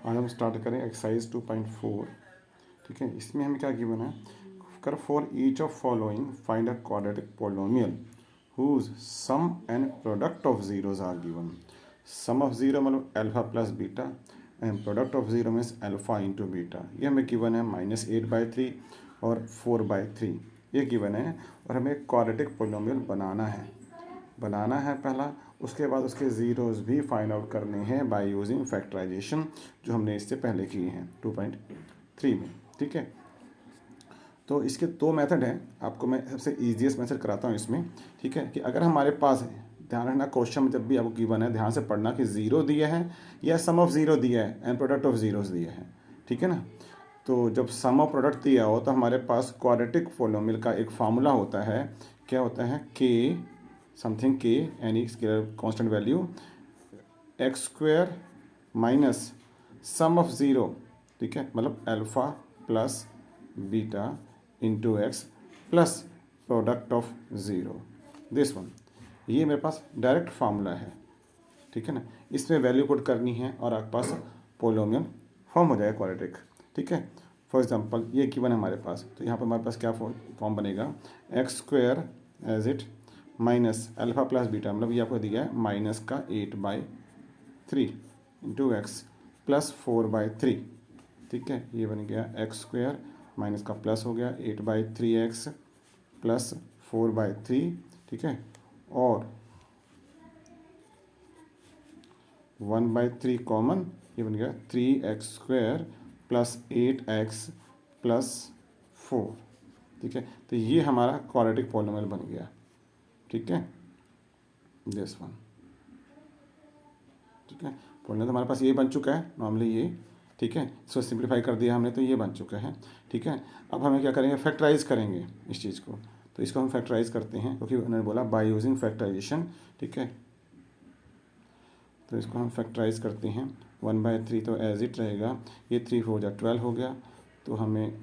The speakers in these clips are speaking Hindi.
आज हम स्टार्ट करें एक्सरसाइज 2.4। ठीक है, इसमें हमें क्या गिवन है, कर for each of following find a quadratic polynomial whose sum and product of zeros are given. Sum of zero मतलब alpha plus beta and product of zero means alpha into beta. ये हमें गिवन है -8/3 और 4/3 ये गिवन है। और हमें क्वाड्रेटिक पोलिनोमियल बनाना है पहला। उसके बाद उसके ज़ीरोज़ भी फाइंड आउट करने हैं बाय यूजिंग फैक्टराइजेशन, जो हमने इससे पहले किए हैं 2.3 में। ठीक है, तो इसके दो मेथड हैं, आपको मैं सबसे ईजीएस्ट मेथड कराता हूँ इसमें। ठीक है, कि अगर हमारे पास है, ध्यान रखना क्वेश्चन में जब भी आपको गिवन है ध्यान से पढ़ना कि ज़ीरो दिया है या सम ऑफ ज़ीरो दिया है एंड प्रोडक्ट ऑफ ज़ीरोज़ दिया है। ठीक है ना, तो जब सम ऑफ प्रोडक्ट दिया हो तो हमारे पास क्वाड्रेटिक पोलिनोमियल का एक फार्मूला होता है। क्या होता है, के समथिंग के any scalar constant value x square minus sum of zero. ठीक है, मतलब alpha plus beta into x plus product of zero, this one. ये मेरे पास डायरेक्ट फार्मूला है। ठीक है ना, इसमें वैल्यू पुट करनी है और आपके पास पोलिनोमियल फॉर्म हो जाएगा क्वाड्रेटिक। ठीक है, फॉर एग्जांपल ये गिवन है हमारे पास, तो यहाँ पर हमारे पास क्या फॉर्म बनेगा, X square as it minus alpha plus beta, मतलब ये आपको दिया है माइनस का 8/3 इंटू एक्स प्लस 4/3। ठीक है, ये बन गया एक्स स्क्वायर माइनस का प्लस हो गया 8/3x प्लस 4/3। ठीक है, और 1/3 कॉमन, ये बन गया 3x square plus 8x plus 4। ठीक है, तो ये हमारा क्वाड्रेटिक पोलिनोमियल बन गया। ठीक है, दिस वन। ठीक है, पोलिनोमियल तो हमारे पास ये बन चुका है नॉर्मली ये। ठीक है, इसको सिंप्लीफाई कर दिया हमने तो ये बन चुका है। ठीक है, अब हमें क्या करेंगे, फैक्टराइज करेंगे इस चीज़ को। तो इसको हम फैक्टराइज करते हैं क्योंकि उन्होंने बोला बाय यूजिंग फैक्टराइजेशन। ठीक है, तो इसको हम फैक्टराइज करते हैं। 1/3 तो एज इट रहेगा, ये 3 4 जा 12 हो गया। तो हमें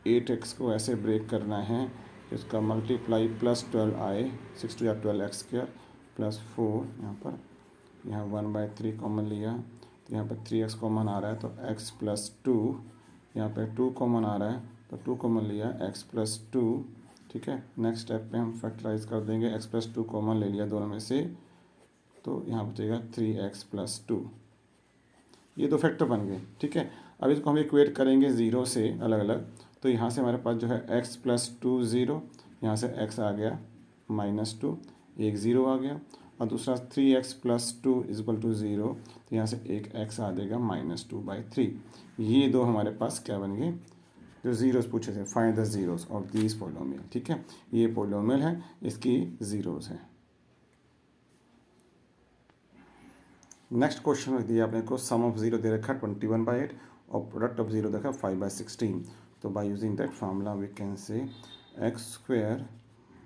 8x को ऐसे ब्रेक करना है कि उसका मल्टीप्लाई प्लस 12 आए, 6 2 या 12x स्क्वायर प्लस 4। यहाँ 1/3 कॉमन लिया तो यहाँ पर 3x कॉमन आ रहा है तो x प्लस 2, यहाँ पर 2 कॉमन आ रहा है तो 2 कॉमन लिया x प्लस 2। ठीक है, नेक्स्ट स्टेप पे हम फैक्टराइज कर देंगे, x प्लस 2 कॉमन ले लिया दोनों में से, तो यहाँ बचेगा 3x प्लस 2। ये दो फैक्टर बन गए। ठीक है, अब इसको हम इक्वेट करेंगे ज़ीरो से अलग अलग। तो यहाँ से हमारे पास जो है x प्लस 2 ज़ीरो, यहाँ से x आ गया -2, एक ज़ीरो आ गया, और दूसरा 3x plus 2 equal to zero, तो यहाँ से एक x आ जाएगा -2/3। ये दो हमारे पास क्या बन गए, जो ज़ीरोस पूछे थे, find the zeros of these polynomial. ठीक है, ये पोलिनोमियल है, इसकी ज़ीरोस है। नेक्स्ट क्वेश्चन में दिया आपने को, सम ऑफ जीरो दे रखा 21/8 और प्रोडक्ट ऑफ जीरो देखा 5/16। तो by using that formula we can say X square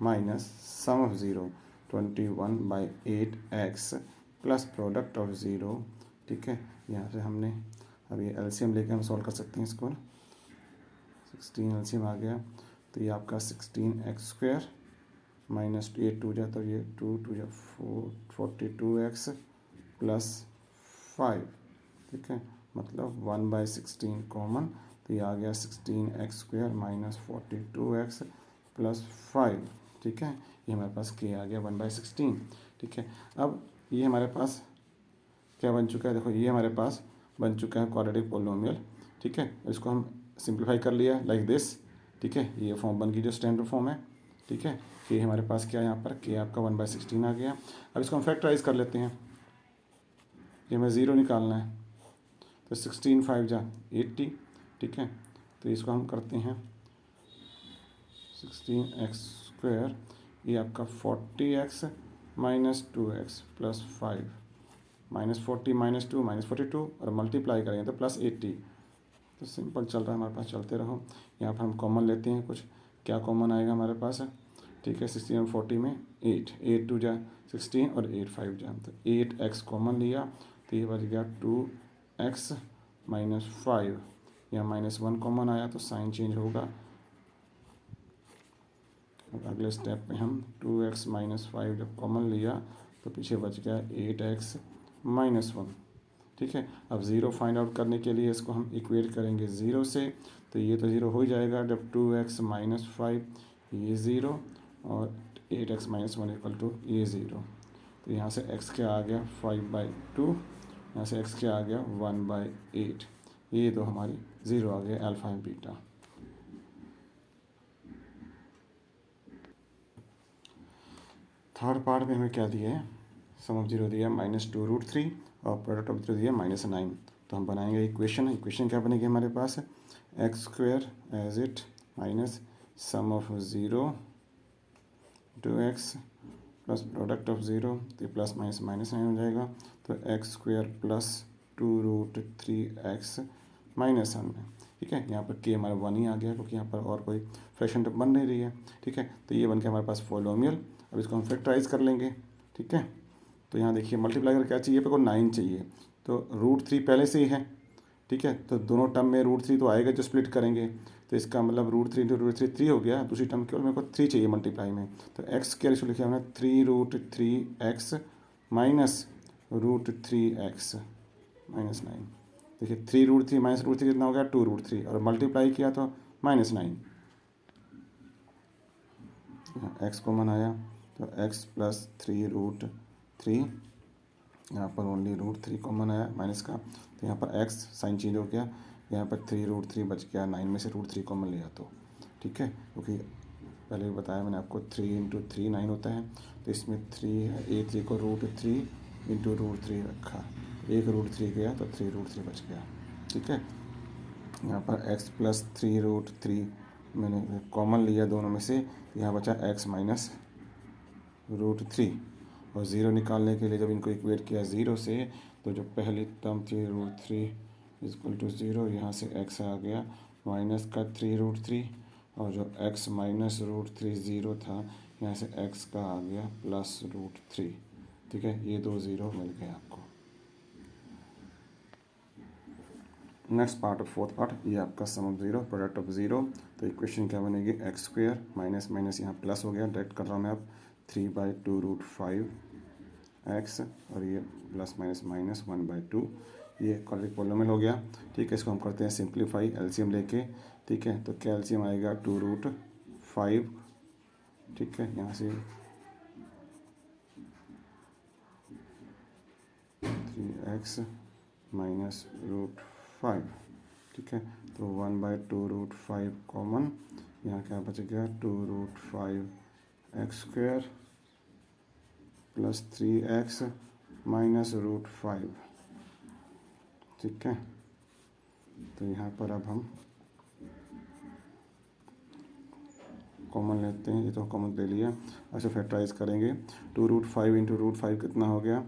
minus sum of zero 21/8x plus product of zero. ठीक है, यहाँ से हमने अब ये एलसीएम लेके हम सॉल्व कर सकते हैं इसको। 16 एलसीएम आ गया तो ये आपका 16x स्क्वायर माइनस 8 2 जा, तो ये 2 2 जा 42x प्लस 5। ठीक है, मतलब 1/16 कॉमन, तो ये आ गया 16x square minus 42x plus 5। ठीक है, ये हमारे पास के आ गया 1/16। ठीक है, अब ये हमारे पास क्या बन चुका है, देखो ये हमारे पास बन चुका है क्वाड्रेटिक पोलिनोमियल। ठीक है, इसको हम सिंप्लीफाई कर लिया लाइक दिस। ठीक है, ये फॉर्म बन गई जो स्टैंडर्ड फॉर्म है। ठीक है, के हमारे पास क्या है, यहाँ पर के आपका 1/16 आ गया। अब इसको हम फैक्टराइज कर लेते हैं, ये हमें ज़ीरो निकालना है, तो 16 5 जा 80। ठीक है, तो इसको हम करते हैं 16x स्क्वायर, ये आपका 40x माइनस 2x प्लस 5, -40 -2 -42, और मल्टीप्लाई करेंगे तो प्लस 80। तो सिंपल चल रहा है हमारे पास, चलते रहो। यहाँ पर हम कॉमन लेते हैं कुछ, क्या कॉमन आएगा हमारे पास। ठीक है, 16 और 40 में 8 2 जा 16 और 8 5 जा, तो 8x कॉमन लिया तो ये बच गया 2x माइनस 5। यहाँ -1 कॉमन आया तो साइन चेंज होगा। अब अगले स्टेप में हम 2x माइनस 5 जब कॉमन लिया तो पीछे बच गया 8x माइनस 1। ठीक है। अब ज़ीरो फाइंड आउट करने के लिए इसको हम इक्वेट करेंगे ज़ीरो से, तो ये तो ज़ीरो हो ही जाएगा जब 2x माइनस 5 ये ज़ीरो और 8x माइनस 1 इक्वल टू ये ज़ीरो। तो यहाँ से x क्या आ गया 5/2, यहाँ से x क्या आ गया 1/8। ये तो हमारी ज़ीरो आ गया alpha and beta. Third part में हमें क्या दिया है, सम ऑफ जीरो दिया -2√3 और प्रोडक्ट ऑफ जीरो दिया -9। तो हम बनाएंगे इक्वेशन क्या बनेगी हमारे पास x² as it minus sum of zero 2x plus product of zero, तो प्लस माइनस माइनस 9 हो जाएगा। तो x² प्लस 2√3x माइनस 1 है। ठीक है, यहाँ पर k हमारा 1 ही आ गया क्योंकि यहाँ पर और कोई फ्रैक्शन बन नहीं रही है। ठीक है, तो ये बन के हमारे पास पॉलिनोमियल। अब इसको हम फैक्टराइज कर लेंगे। ठीक है, तो यहाँ देखिए मल्टीप्लाई कर क्या चाहिए, पे को 9 चाहिए, तो √3 पहले से ही है। ठीक है, तो दोनों टर्म में √3 तो आएगा जो स्प्लिट करेंगे, तो इसका मतलब √3 इंटू √3 3 हो गया। दूसरी टर्म केवल मेरे को 3 चाहिए मल्टीप्लाई में, तो x क्या इसको लिखा हमने 3√3x माइनस √3x माइनस 9। देखिए 3√3 माइनस √3 कितना हो गया 2√3 और मल्टीप्लाई किया तो -9। x कॉमन आया तो x प्लस 3√3, यहाँ पर ओनली √3 कॉमन आया माइनस का, तो यहाँ पर x साइन चेंज हो गया, यहाँ पर 3√3 बच गया, 9 में से √3 कॉमन लिया तो। ठीक है, क्योंकि पहले भी बताया मैंने आपको 3 इंटू 3 9 होता है, तो इसमें 3 है, A3 को √3 इंटू √3 रखा, एक √3 गया तो 3√3 बच गया। ठीक है, यहाँ पर x प्लस 3√3 मैंने कॉमन लिया दोनों में से, यहाँ बचा x माइनस √3 और ज़ीरो निकालने के लिए जब इनको इक्वेट किया ज़ीरो से, तो जो पहली टर्म थी √3 इक्वल टू ज़ीरो, यहाँ से x आ गया माइनस का 3√3 और जो x माइनस √3 ज़ीरो था, यहाँ से x का आ गया प्लस √3। ठीक है, ये दो ज़ीरो मिल गए आपको। Next part of fourth part, ये आपका sum of zero product of zero. तो इक्वेशन क्या बनेगी x² माइनस माइनस यहाँ प्लस हो गया, डायरेक्ट कर रहा हूँ मैं अब 3/2√5x और ये प्लस माइनस माइनस 1/2, ये क्वाड्रेटिक पॉलिनोमियल हो गया। ठीक है, इसको हम करते हैं सिंप्लीफाई एलसीएम लेके। ठीक है, तो क्या एलसीएम आएगा 2√5। ठीक है, यहाँ से 3x माइनस √5। ठीक है, तो 1/2√5 कॉमन, यहाँ क्या बच गया 2√5x² प्लस 3x माइनस √5। ठीक है, तो यहाँ पर अब हम कॉमन लेते हैं, ये तो कॉमन ले लिया। अच्छा फैक्टराइज करेंगे, 2√5 इंटू √5 कितना हो गया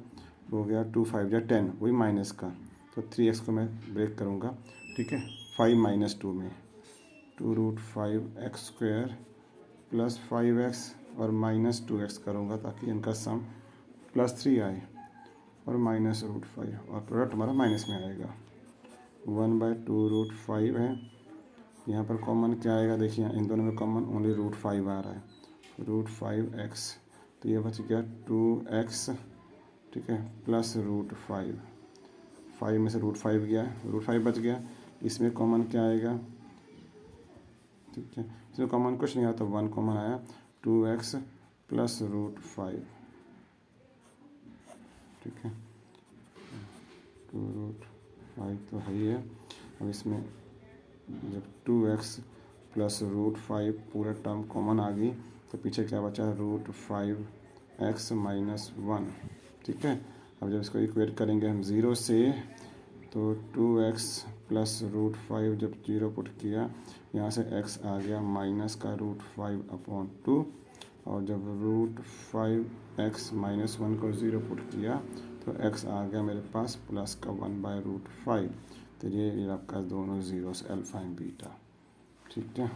2 5 या 10, वही माइनस का, तो 3x को मैं ब्रेक करूँगा। ठीक है, 5 माइनस 2 में 2√5x² प्लस 5x और माइनस 2x करूँगा ताकि इनका सम +3 आए और माइनस √5 और प्रोडक्ट हमारा माइनस में आएगा। 1/2√5 है, यहाँ पर कॉमन क्या आएगा, देखिए इन दोनों में कॉमन ओनली √5 आ रहा है, √5x, तो ये बच गया 2x। ठीक है, प्लस √5, 5 में से √5 गया, √5 बच गया, इसमें कॉमन क्या आएगा। ठीक है, इसमें कॉमन कुछ नहीं आया तो 1 कॉमन आया, 2x प्लस √5। ठीक है, 2√5 तो है ही है। अब इसमें जब 2x प्लस √5 पूरा टर्म कॉमन आ गई, तो पीछे क्या बचा √5x माइनस 1। ठीक है, अब जब इसको इक्वेट करेंगे हम ज़ीरो से, तो 2x प्लस √5 जब जीरो पुट किया, यहाँ से x आ गया माइनस का √5/2 और जब √5x माइनस 1 को ज़ीरो पुट किया तो x आ गया मेरे पास प्लस का 1/√5। तो ये आपका दोनों ज़ीरोस अल्फ़ा एंड बीटा। ठीक है,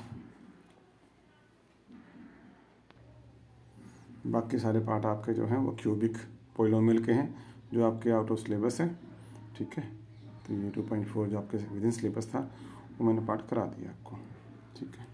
बाकी सारे पार्ट आपके जो हैं वो क्यूबिक पॉलिनोमियल के हैं जो आपके आउट ऑफ सिलेबस है। ठीक है, तो ये 2.4 जो आपके विदिन सिलेबस था वो मैंने पार्ट करा दिया आपको। ठीक है।